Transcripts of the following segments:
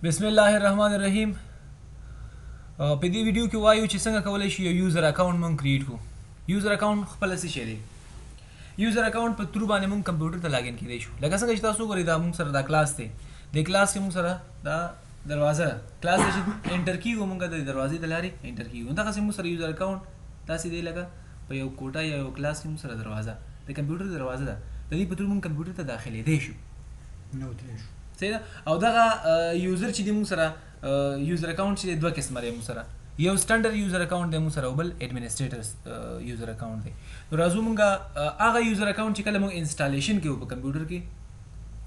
بسم الله الرحمن الرحیم. په دې ویډیو کې وایو چې څنګه کولای شو یو یوزر اکاونټ مونږ کریټ کړو. یوزر اکاونټ خپل څه شی دی؟ یوزر اکاونټ په تر باندې مونږ کمپیوټر ته لاګین کیدای شو. لکه څنګه چې تاسو ګورئ دا مونږ سره دا کلاس دی. د کلاس کې مونږ سره دا دروازه کلاس چې انټر کیږو مونږ د دروازې د لارې انټر کیږو. دا څنګه مونږ سره یوزر اکاونټ تاسو دی لکه په یو کوټه یا یو کلاس کې مونږ سره دروازه د کمپیوټر دروازه ده. د دې په تر مونږ کمپیوټر ته داخلي دی شو. نو ترې شو. او دغه یوزر چې دی مونږ سره یوزر اکاونټ چې دوه قسمه دی مونږ سره. یو سټانډرډ یوزر اکاونټ دی مونږ سره او بل ایڈمنسټریټر یوزر اکاونټ دی. نو راځو مونږ هغه یوزر اکاونټ چې کله مونږ انسټالیشن کوو په کمپیوټر کې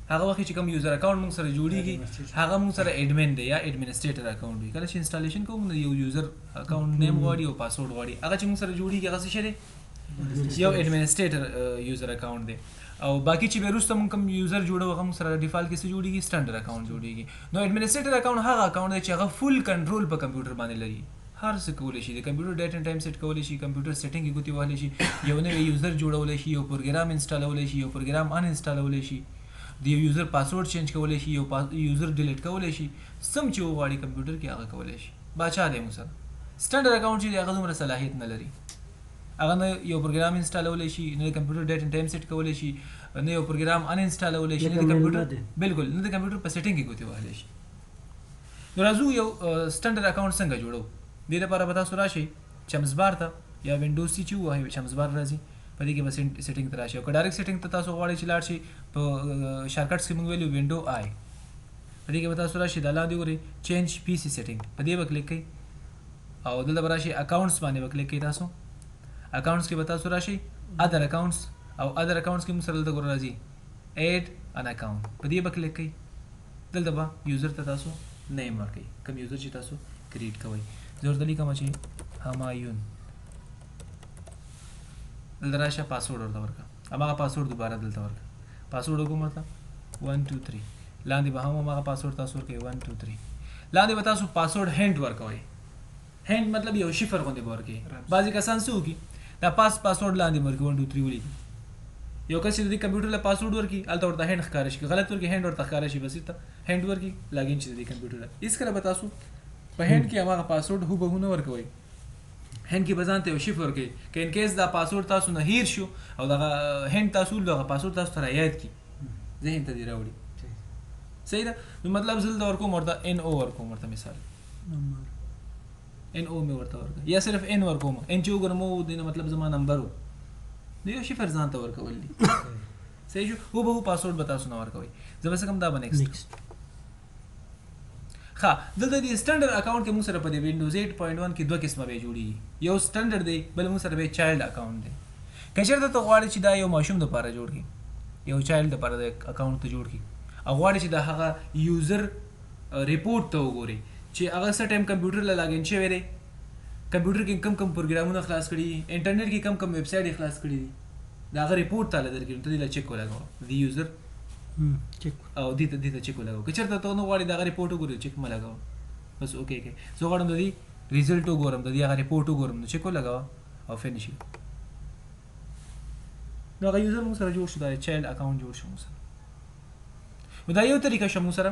هغه وخت چې کوم یوزر اکاونټ مونږ سره جوړیږي هغه مونږ سره ایڈمن دی یا ایڈمنسټریټر اکاونټ دی. کله چې انسټالیشن کوو نو یو یوزر اکاونټ نیم غواړي او پاسورډ غواړي. هغه چې مونږ سره جوړیږي هغه څه شی دی؟ یو ایڈمنسټریټر یوزر اکاونټ دی. او باقی چې بیرسته مونږ کوم یوزر جوړو هغه مونږ سره ډیفالت کې څه جوړیږي؟ سټانډرډ اکاونټ جوړیږي. نو ایڈمنسټریټر اکاونټ هغه اکاونټ دی چې هغه فل کنټرول په کمپیوټر باندې لري. هر څه کولی شي د کمپیوټر ډیټ اینډ ټایم سیټ کولی شي، کمپیوټر سیټینګ یې ګوتې وهلی شي، یو نوی یوزر جوړولی شي، یو پروګرام انسټالولی شي، یو پروګرام ان انسټالولی شي، د یو یوزر پاسورډ چینج کولی شي، یو یوزر ډیلیټ کولی شي، سم چې وغواړي کمپیوټر کې هغه کولی شي. باچا دی مونږ سره. سټانډرډ اکاونټ چې دی هغه دومره صلاحیت نه لري. هغه نه یو پروګرام انسټالولی شي، نه د کمپیوټر ډیټ اینډ ټایم سیټ کولی شي، نه یو پروګرام ان انسټالولی شي، نه د کمپیوټر بالکل نه د کمپیوټر په سیټینګ کې ګوتې وهلی شي. نو راځو یو سټانډرډ اکاونټ څنګه جوړو. دې لپاره به تاسو راشئ چمز بار ته یا وینډوز چې ووهئ چمز بار راځي په دې کې به سیټینګ ته راشئ. او که ډایرکټ سیټینګ ته تاسو غواړئ چې لاړ شئ په شارټکټس کې موږ ویلو وینډو آی په دې کې به تاسو راشئ دا لاندې وګورئ چینج پی سي سیټینګ په دې به کلیک کړئ او دلته به راشئ اکاونټس باندې به کلیک کړئ. تاسو اکاونټس کې به تاسو راشئ ادر اکاونټس او ادر اکاونټس کې موږ سره دلته ګوره راځي ایډ ان اکاونټ په دې به کلیک کړئ. دلته به یوزر ته تاسو نیم ورکړئ کوم یوزر چې تاسو کریټ کوئ. زه ورته لیکم چې همایون دلته راشه پاسورډ ورته ورکړه. هماغه پاسورډ دوباره دلته ورکړه. پاسورډ وکړم ورته 1 2 3 لاندې به هم هماغه پاسورډ تاسو ورکوئ 1 2 3 لاندې به تاسو پاسورډ هینټ ورکوئ. هینټ مطلب یو شفر غوندې به ورکوئ. بعضې کسان څه وکړي دا پاسورډ لاندې به ورکړي 1 2 3 ولیکي. یو کس چې د دې کمپیوټر له پاسورډ ورکړي هلته ورته هینټ ښکاره شي. غلط ورکړي هینټ ورته ښکاره شي بس ته هینټ ورکړي لاګین شي د دې کمپیوټر له. هېڅ کله به تاسو په هینډ کې هماغه پاسورډ هوبهو نه ورکوئ. هینډ کې به ځان ته یو شفر ورکوئ که ان کیس دا پاسورډ تاسو نه هیر شو او دغه هینډ تاسو دغه پاسورډ تاسو ته رایاد کړي ذهن ته دې راوړي. صحیح ده. نو مطلب زه دلته ورکوم ورته ان او ورکوم ورته مثال ان او مې ورته ورکړه یا صرف ان ورکوم. ان چې وګورم او دې نه مطلب زما نمبر و نو یو شفر ځان ته ورکول دي. صحیح شو. هوبهو پاسورډ به تاسو نه ورکوئ. زه به څه کوم دا به نیکسټ ها. دلته د سټانډرډ اکاونټ کې موږ سره په دې وینډوز 8.1 کې دوه قسمه به جوړیږي. یو سټانډرډ دی بل موږ سره به چایلډ اکاونټ دی. که چېرته ته غواړې چې دا یو ماشوم دپاره جوړ کړي یو چایلډ دپاره د اکاونټ ته جوړ کړي او غواړې چې د هغه یوزر ریپورټ ته وګورې چې هغه څه ټایم کمپیوټر له لاګین شوی دی، کمپیوټر کې کم کم پروګرامونه خلاص کړي دي، انټرنیټ کې کم کم ویب سایټ یې خلاص کړي دي، د هغه ریپورټ تاله درکړي ته دې له چیک ولګوه د یوزر او دې ته چیک ولګوه. که چېرته ته نه غواړې د هغه ریپورټ وګورې چیک مه لګوه بس اوکې کې. زه غواړم د دې ریزلټ وګورم د دې هغه ریپورټ وګورم نو چیک ولګوه او فینش نو هغه یوزر موږ سره جوړ شو. دا چایلډ اکاونټ جوړ شو موږ سره. نو دا یو طریقه شو موږ سره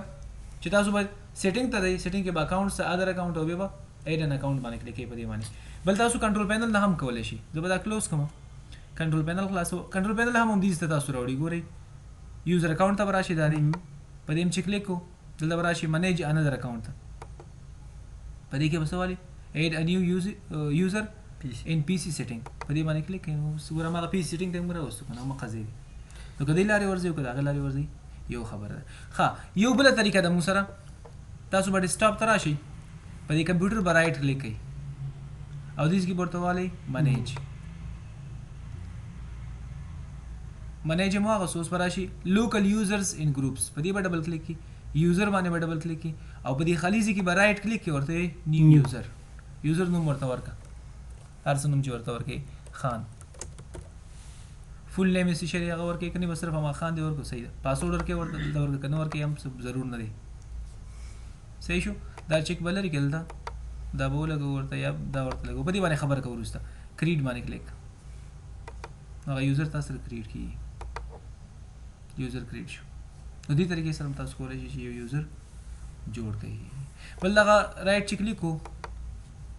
چې تاسو باید سیټینګ ته ځئ. سیټینګ کې به اکاونټ ادر اکاونټ او بیا به ایډ ان اکاونټ باندې کلیک کوئ په دې باندې. بل تاسو کنټرول پینل نه هم کولی شي. زه به دا کلوز کړم. کنټرول پینل خلاصو. کنټرول پینل هم همدې ته تاسو راوړي. ګورئ یوزر اکاونټ ته به راشئ دا دی په دې هم چې کلیک کړو دلته به راشئ منیج انذر اکاونټ ته په دې کې به څه والي ایډ ا نیو یوزر ان پی سي سیټینګ په دې باندې کلیک کړئ. نو ګوره هماغه پی سي سیټینګ ته موږ راوستو که نه هماغه ځای دی. نو که دې لارې ورځئ او که د هغې لارې ورځئ یو خبره ده. ښه یو بله طریقه ده موږ سره. تاسو به ډیسکټاپ ته راشئ په دې کمپیوټر به رایټ کلیک کړئ او دې کې به ورته والی منیج منیج مو هغه اوس به راشي لوکل یوزرز ان ګروپس په دې به ډبل کلیک کړئ. یوزر باندې به ډبل کلیک کړئ او په دې خالي ځای کې به رایټ کلیک کړئ ورته نیو یوزر یوزر نوم ورته ورکړه هر څه نوم چې ورته ورکړئ خان فل نیم یې څه شی دی هغه ورکړئ که نه به صرف هماغه خان دی ورکړو. صحیح ده. پاسورډ ورکړئ ورته دلته ورکړئ که نه ورکړئ هم ضرور نه دی. صحیح شو. دا چیک به لري که دلته دا به ولګو ورته یا دا ورته لګو په دې باندې خبره کوو وروسته. کریټ باندې کلیک هغه یوزر تاسو سره کریټ کېږي. یوزر کریټ شو. نو دې طریقې سره تاسو کولی شئ چې یو یوزر جوړ کړئ بل دغه رائټ چې کلیک کو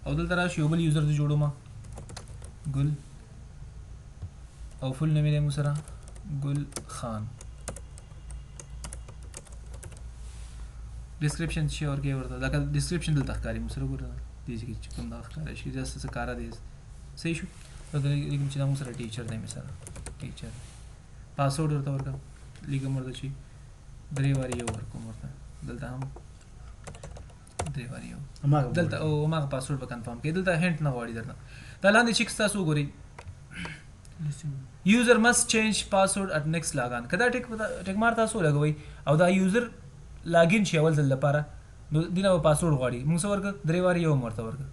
او دلته راشي یو بل یوزر ته جوړو ما ګل او فل نیم یې مو سره ګل خان ډسکرپشن شي ورکې ورته دا ډسکرپشن دلته ښکاري مو سره ګوره دې چې کوم دا ښکاري شي جست څه کار دی صحیح شو دا لیکم چې مو سره ټیچر دی مثلا ټیچر پاسورډ ورته ورکړم لیکم ورته چې درې واری یو ورکوم ورته دلته هم درې واری یو دلته او ما پاسورډ به کنفرم کړئ دلته هینټ نه غواړي درته دا لاندې چې تاسو وګورئ یوزر must change password at next login کدا ټیک مار تاسو لګوي او دا یوزر لاګین شي اول ځل لپاره نو دینه پاسورډ غواړي موږ څه ورکړه درې واری یو ورته ورکړه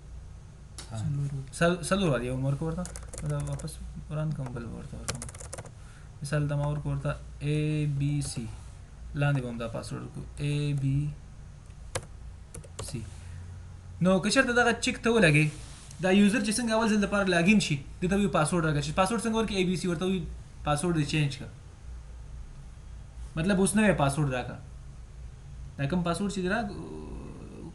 څلور واری یو ورته دا واپس وران کوم بل ورته ورکړم مثال دا ما ورته ABC لاندې هم دا پاسورډ کو ABC نو که چېرته دغه چیک ته ولګي دا یوزر چې څنګه اول ځل لپاره لاګین شي دته وی پاسورډ راکړي پاسورډ څنګه ورکړي ABC ورته وی پاسورډ یې چینج کړه مطلب اوس نوې پاسورډ راکړه دا کوم پاسورډ چې درا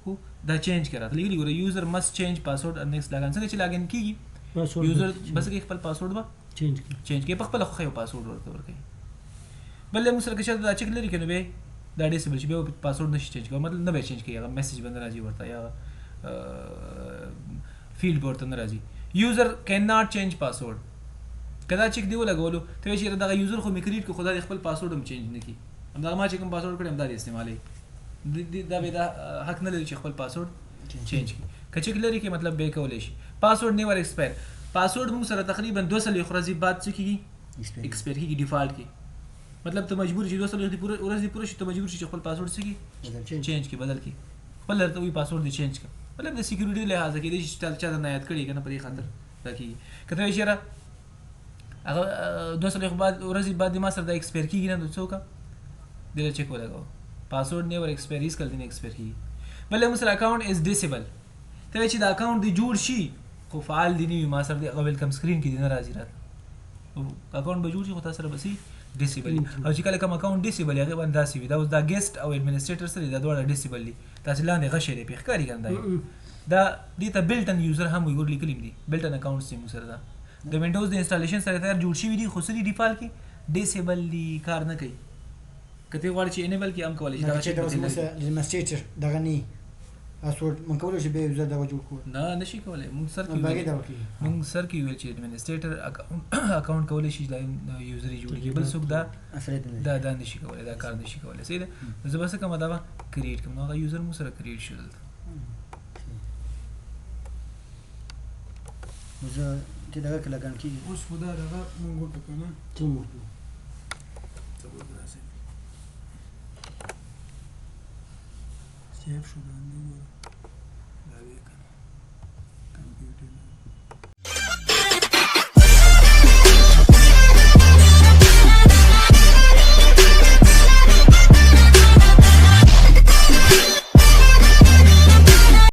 کو دا چینج کړه لیکلي ګوره یوزر must change password at next login څنګه چې لاګین کیږي یوزر بس کې خپل پاسورډ به چینج کړي په خپل خو یو پاسورډ ورته ورکړي بل موږ سره کې چې دا چیک لري کنه به دا ډیسیبل چې به پاسورډ نشي چینج کوي مطلب نه به چینج کیږي میسج باندې راځي ورته یا فیلډ ورته نه راځي یوزر کین ناٹ چینج پاسورډ کدا چیک دی ولګولو ته چې دا یوزر خو میکریټ کو خدای خپل پاسورډ هم چینج نه کی همدا ما چې کوم پاسورډ کړم دا استعمالي دا به دا حق نه لري چې خپل پاسورډ چینج کی کچې لري کې مطلب به کولای شي پاسورډ نیور ایکسپایر پاسورډ موږ سره تقریبا 200 خرازي بعد څه کیږي ایکسپایر کیږي ډیفالت کی مطلب ته مجبور شې 200 دی پوره ورځ دی پوره شي ته مجبور شې خپل پاسورډ څه کی چینج کی بدل کی خپل ته وی پاسورډ دی چینج کی مطلب د سکیورټي لحاظ کې د چا نه یاد کړی کنه پرې خاطر راکی کته اشاره هغه 200 بعد ورځ بعد ما سره د ایکسپایر کیږي نه څوک دل چیک ولګاو پاسورډ نیور ایکسپایر هیڅ کله نه ایکسپایر کیږي بل موږ اکاونټ از ډیسیبل ته چې دا اکاونټ دی جوړ شي خو فعال دی نه ما سره د ویلکم سکرین کې نه راځي راته اکاونټ به جوړ شي خو تاسو سره بسې ډیسیبل او چې کله کوم اکاونټ ډیسیبل هغه باندې داسې وي دا اوس دا ګیسټ او ایڈمنسټریټر سره دا ډوړه ډیسیبل دي تاسو لاندې غشې دی په ښکاری ګندای دا دې ته بلټ ان یوزر هم وګور لیکلیم دي بلټ ان اکاونټ سیم سره دا د وینډوز د انسټالیشن سره تیار جوړ شي دي خو سری ډیفالت کې ډیسیبل دي کار نه کوي کته غواړي چې انیبل کې هم کولای شي دا چې د ایڈمنسټریټر دغه نه پاسورډ مونږ کولای شي به یوزر دا جوړ کړو نه نشي کولای مونږ سر کې ویل چې ایڈمنسټریټر اکاونټ کولای شي دا یوزر جوړ کړي بل څوک دا نشي کولای دا کار نشي کولای صحیح ده زه بس کوم دا کریټ کوم نو یوزر مو سره کریټ شول زه ته دا کله ګان کی اوس خدا دغه مونږ وکړو کنه څومره سیف شو دا نه دا وی کنه کمپیوټر